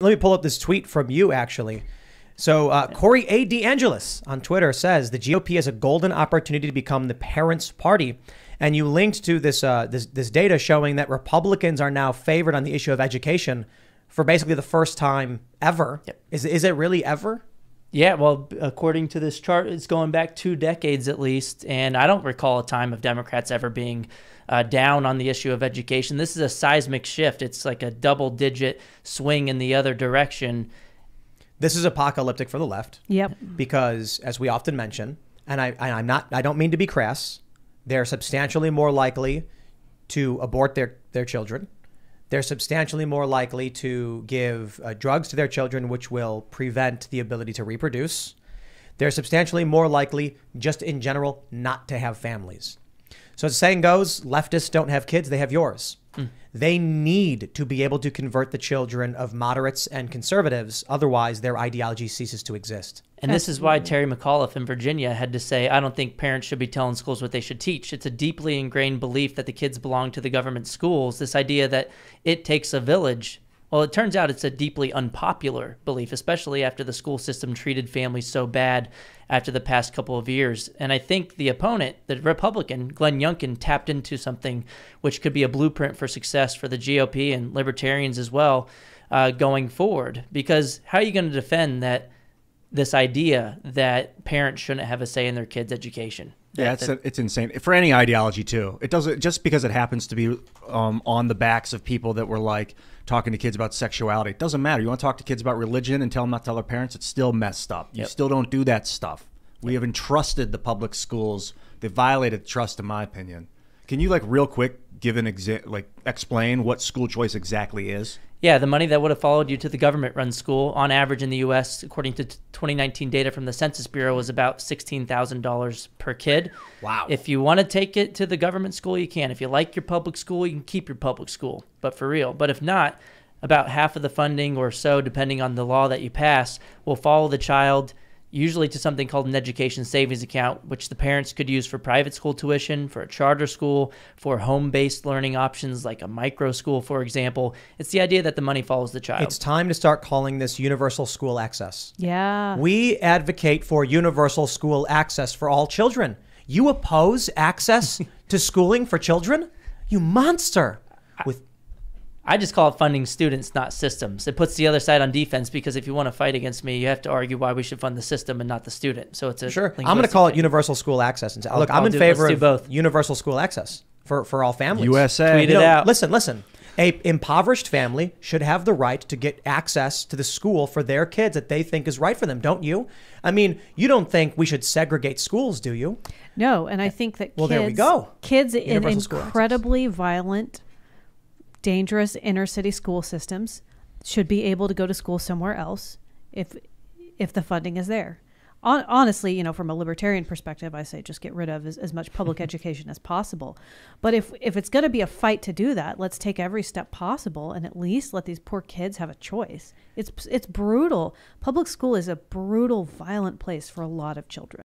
Let me pull up this tweet from you, actually. So Corey A. DeAngelis on Twitter says the GOP has a golden opportunity to become the parents' party. And you linked to this this data showing that Republicans are now favored on the issue of education for basically the first time ever. Yep. Is it really ever? Yeah, well, according to this chart, it's going back 2 decades at least. And I don't recall a time of Democrats ever being down on the issue of education. This is a seismic shift. It's like a double-digit swing in the other direction. This is apocalyptic for the left. Yep. Because, as we often mention, and I don't mean to be crass, they're substantially more likely to abort their children. They're substantially more likely to give drugs to their children, which will prevent the ability to reproduce. They're substantially more likely, just in general, not to have families. So as the saying goes, leftists don't have kids, they have yours. They need to be able to convert the children of moderates and conservatives. Otherwise, their ideology ceases to exist. And this is why Terry McAuliffe in Virginia had to say, I don't think parents should be telling schools what they should teach. It's a deeply ingrained belief that the kids belong to the government schools. This idea that it takes a village. Well, it turns out it's a deeply unpopular belief, especially after the school system treated families so bad after the past couple of years. And I think the opponent, the Republican, Glenn Youngkin, tapped into something which could be a blueprint for success for the GOP and libertarians as well going forward. Because how are you going to defend this idea that parents shouldn't have a say in their kids' education? Yeah, it's insane for any ideology too. It doesn't just because it happens to be on the backs of people that were like talking to kids about sexuality. It doesn't matter. You want to talk to kids about religion and tell them not to tell their parents. It's still messed up. You still don't do that stuff. We have entrusted the public schools. They violated trust, in my opinion. Can you real quick give an explain what school choice exactly is? Yeah, the money that would have followed you to the government-run school, on average in the U.S., according to 2019 data from the Census Bureau, was about $16,000 per kid. Wow. If you want to take it to the government school, you can. If you like your public school, you can keep your public school, but for real. But if not, about half of the funding or so, depending on the law that you pass, will follow the child usually to something called an education savings account, which the parents could use for private school tuition, for a charter school, for home-based learning options like a micro school, for example. It's the idea that the money follows the child. It's time to start calling this universal school access. Yeah. We advocate for universal school access for all children. You oppose access to schooling for children? You monster. I just call it funding students, not systems. It puts the other side on defense because if you want to fight against me, you have to argue why we should fund the system and not the student. So it's a sure. I'm going to call it universal school access. And say, look, I'm in favor of both universal school access for all families. USA. Tweet it out. Listen. A impoverished family should have the right to get access to the school for their kids that they think is right for them, don't you? I mean, you don't think we should segregate schools, do you? No, and I think that there we go. Kids in incredibly violent, dangerous inner city school systems should be able to go to school somewhere else if the funding is there. Honestly, from a libertarian perspective, I say just get rid of as much public education as possible. But if it's going to be a fight to do that, let's take every step possible and at least let these poor kids have a choice. It's brutal. Public school is a brutal, violent place for a lot of children.